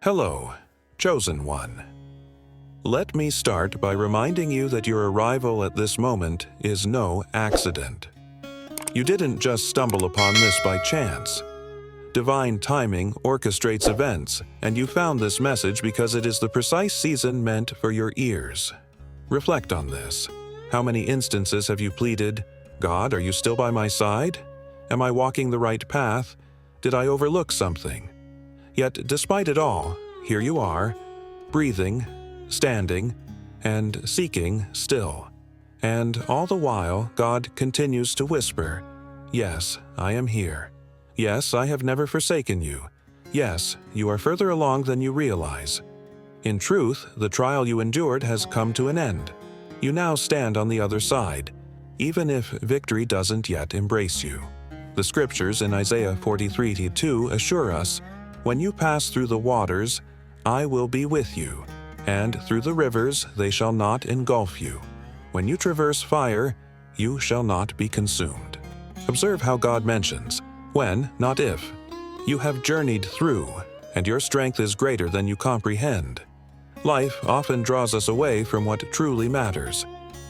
Hello, chosen one. Let me start by reminding you that your arrival at this moment is no accident. You didn't just stumble upon this by chance. Divine timing orchestrates events, and you found this message because it is the precise season meant for your ears. Reflect on this. How many instances have you pleaded, "God, are you still by my side? Am I walking the right path? Did I overlook something?" Yet, despite it all, here you are, breathing, standing, and seeking still. And all the while, God continues to whisper, "Yes, I am here. Yes, I have never forsaken you. Yes, you are further along than you realize." In truth, the trial you endured has come to an end. You now stand on the other side, even if victory doesn't yet embrace you. The scriptures in Isaiah 43:2 assure us, "When you pass through the waters, I will be with you, and through the rivers they shall not engulf you. When you traverse fire, you shall not be consumed." Observe how God mentions, when, not if. You have journeyed through, and your strength is greater than you comprehend. Life often draws us away from what truly matters.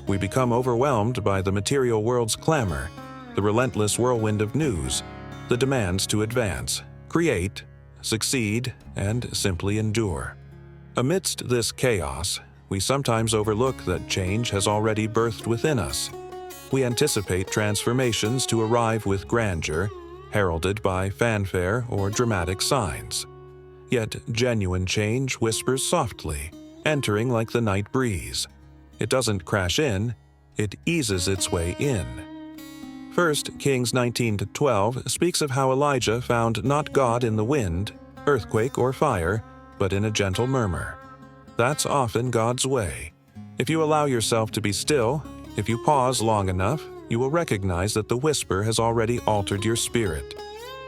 We become overwhelmed by the material world's clamor, the relentless whirlwind of news, the demands to advance, create, succeed, and simply endure. Amidst this chaos, we sometimes overlook that change has already birthed within us. We anticipate transformations to arrive with grandeur, heralded by fanfare or dramatic signs. Yet genuine change whispers softly, entering like the night breeze. It doesn't crash in, it eases its way in. 1 Kings 19:12 speaks of how Elijah found not God in the wind, earthquake, or fire, but in a gentle murmur. That's often God's way. If you allow yourself to be still, if you pause long enough, you will recognize that the whisper has already altered your spirit.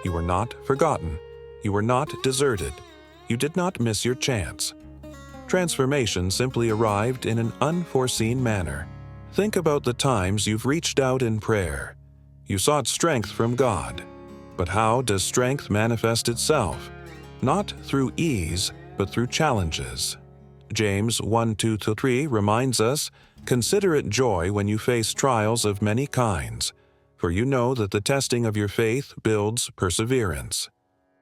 You were not forgotten. You were not deserted. You did not miss your chance. Transformation simply arrived in an unforeseen manner. Think about the times you've reached out in prayer. You sought strength from God. But how does strength manifest itself? Not through ease, but through challenges. James 1:2-3 reminds us, "Consider it joy when you face trials of many kinds, for you know that the testing of your faith builds perseverance."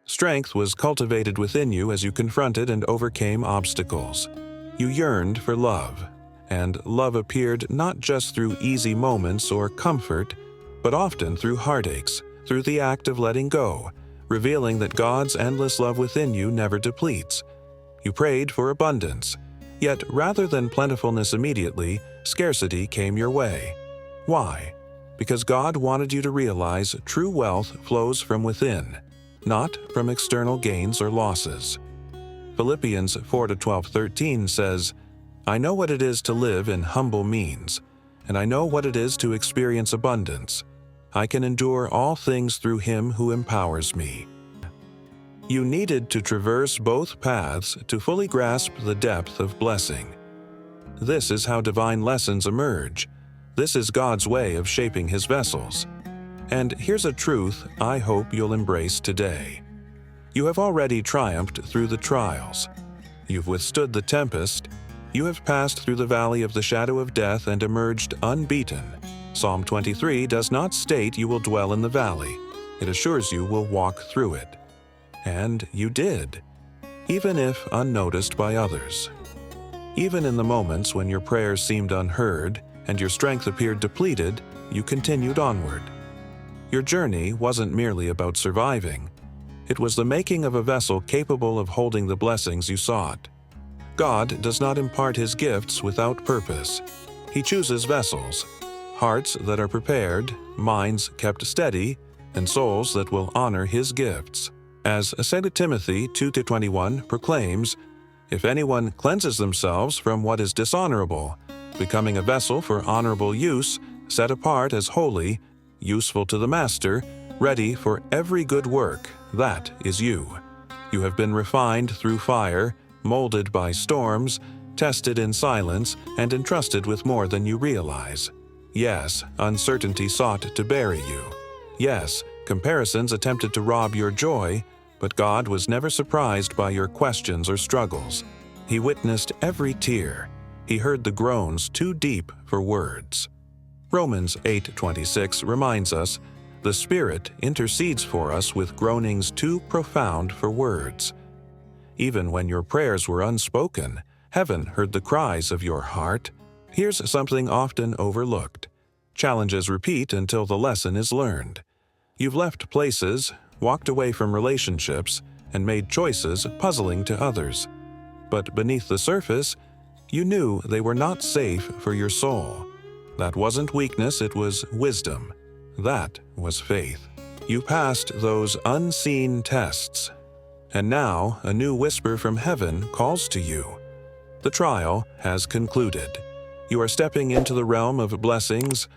Strength was cultivated within you as you confronted and overcame obstacles. You yearned for love, and love appeared not just through easy moments or comfort, but often through heartaches, through the act of letting go, revealing that God's endless love within you never depletes. You prayed for abundance, yet rather than plentifulness immediately, scarcity came your way. Why? Because God wanted you to realize true wealth flows from within, not from external gains or losses. Philippians 4:12-13 says, "I know what it is to live in humble means, and I know what it is to experience abundance. I can endure all things through Him who empowers me." You needed to traverse both paths to fully grasp the depth of blessing. This is how divine lessons emerge. This is God's way of shaping His vessels. And here's a truth I hope you'll embrace today. You have already triumphed through the trials. You've withstood the tempest. You have passed through the valley of the shadow of death and emerged unbeaten. Psalm 23 does not state you will dwell in the valley. It assures you will walk through it. And you did, even if unnoticed by others. Even in the moments when your prayers seemed unheard and your strength appeared depleted, you continued onward. Your journey wasn't merely about surviving. It was the making of a vessel capable of holding the blessings you sought. God does not impart His gifts without purpose. He chooses vessels, hearts that are prepared, minds kept steady, and souls that will honor His gifts. As 2 Timothy 2:21 proclaims, "If anyone cleanses themselves from what is dishonorable, becoming a vessel for honorable use, set apart as holy, useful to the master, ready for every good work," that is you. You have been refined through fire, molded by storms, tested in silence, and entrusted with more than you realize. Yes, uncertainty sought to bury you. Yes, comparisons attempted to rob your joy, But God was never surprised by your questions or struggles. He witnessed every tear. He heard the groans too deep for words. Romans 8:26 reminds us, "The Spirit intercedes for us with groanings too profound for words." Even when your prayers were unspoken, heaven heard the cries of your heart. Here's something often overlooked. Challenges repeat until the lesson is learned. You've left places, walked away from relationships, and made choices puzzling to others. But beneath the surface, you knew they were not safe for your soul. That wasn't weakness, it was wisdom. That was faith. You passed those unseen tests. And now a new whisper from heaven calls to you. The trial has concluded. You are stepping into the realm of blessings.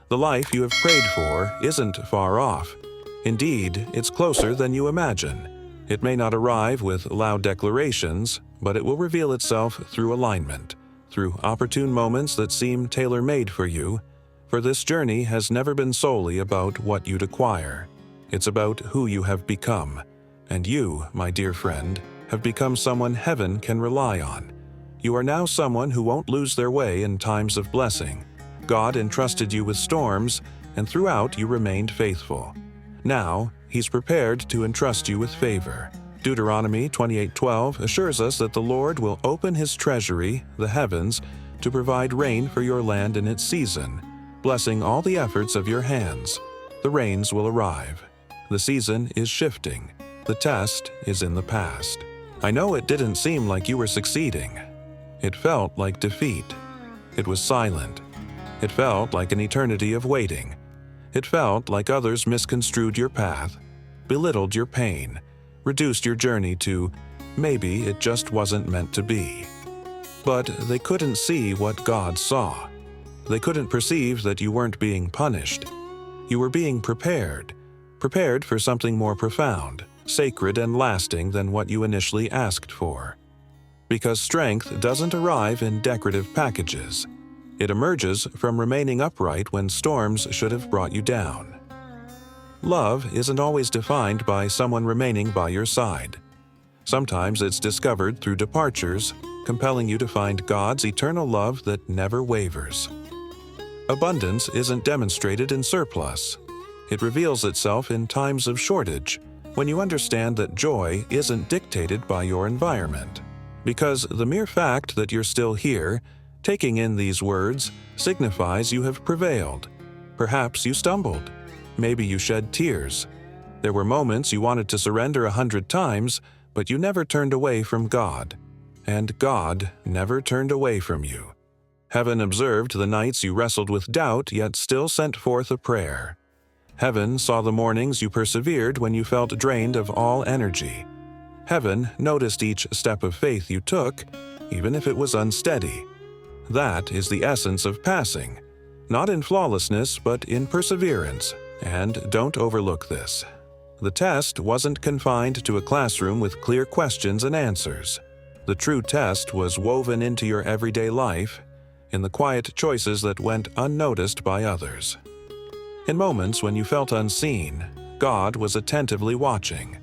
The life you have prayed for isn't far off. Indeed, it's closer than you imagine. It may not arrive with loud declarations, but it will reveal itself through alignment, through opportune moments that seem tailor-made for you. For this journey has never been solely about what you'd acquire. It's about who you have become. And you, my dear friend, have become someone heaven can rely on. You are now someone who won't lose their way in times of blessing. God entrusted you with storms, and throughout you remained faithful. Now, He's prepared to entrust you with favor. Deuteronomy 28:12 assures us that the Lord will open His treasury, the heavens, to provide rain for your land in its season, blessing all the efforts of your hands. The rains will arrive. The season is shifting. The test is in the past. I know it didn't seem like you were succeeding. It felt like defeat. It was silent. It felt like an eternity of waiting. It felt like others misconstrued your path, belittled your pain, reduced your journey to maybe it just wasn't meant to be. But they couldn't see what God saw. They couldn't perceive that you weren't being punished. You were being prepared for something more profound, sacred and lasting than what you initially asked for. Because strength doesn't arrive in decorative packages. It emerges from remaining upright when storms should have brought you down. Love isn't always defined by someone remaining by your side. Sometimes it's discovered through departures, compelling you to find God's eternal love that never wavers. Abundance isn't demonstrated in surplus. It reveals itself in times of shortage, when you understand that joy isn't dictated by your environment. Because the mere fact that you're still here, taking in these words, signifies you have prevailed. Perhaps you stumbled. Maybe you shed tears. There were moments you wanted to surrender 100 times, but you never turned away from God. And God never turned away from you. Heaven observed the nights you wrestled with doubt, yet still sent forth a prayer. Heaven saw the mornings you persevered when you felt drained of all energy. Heaven noticed each step of faith you took, even if it was unsteady. That is the essence of passing, not in flawlessness, but in perseverance. And don't overlook this. The test wasn't confined to a classroom with clear questions and answers. The true test was woven into your everyday life, in the quiet choices that went unnoticed by others. In moments when you felt unseen, God was attentively watching.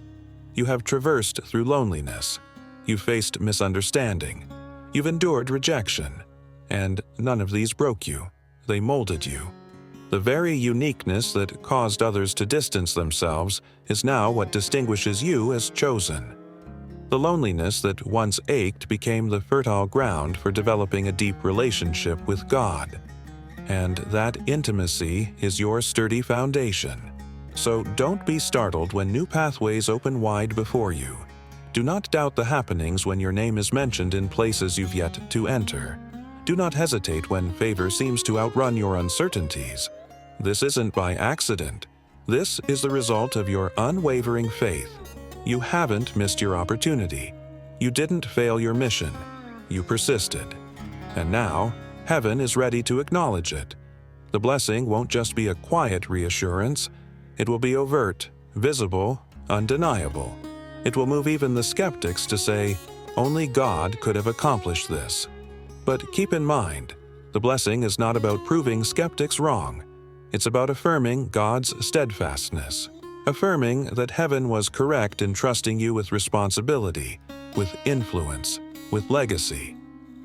You have traversed through loneliness. You've faced misunderstanding. You've endured rejection. And none of these broke you. They molded you. The very uniqueness that caused others to distance themselves is now what distinguishes you as chosen. The loneliness that once ached became the fertile ground for developing a deep relationship with God. And that intimacy is your sturdy foundation. So don't be startled when new pathways open wide before you. Do not doubt the happenings when your name is mentioned in places you've yet to enter. Do not hesitate when favor seems to outrun your uncertainties. This isn't by accident. This is the result of your unwavering faith. You haven't missed your opportunity. You didn't fail your mission. You persisted. And now, heaven is ready to acknowledge it. The blessing won't just be a quiet reassurance. It will be overt, visible, undeniable. It will move even the skeptics to say, only God could have accomplished this. But keep in mind, the blessing is not about proving skeptics wrong. It's about affirming God's steadfastness. affirming that heaven was correct in trusting you with responsibility, with influence, with legacy.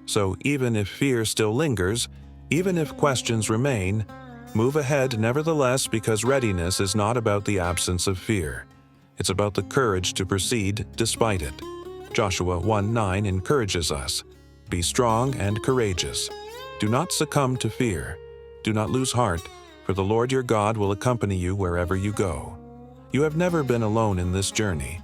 So even if fear still lingers, even if questions remain, move ahead nevertheless, because readiness is not about the absence of fear. It's about the courage to proceed despite it. Joshua 1:9 encourages us, "Be strong and courageous. Do not succumb to fear. Do not lose heart, for the Lord your God will accompany you wherever you go." You have never been alone in this journey.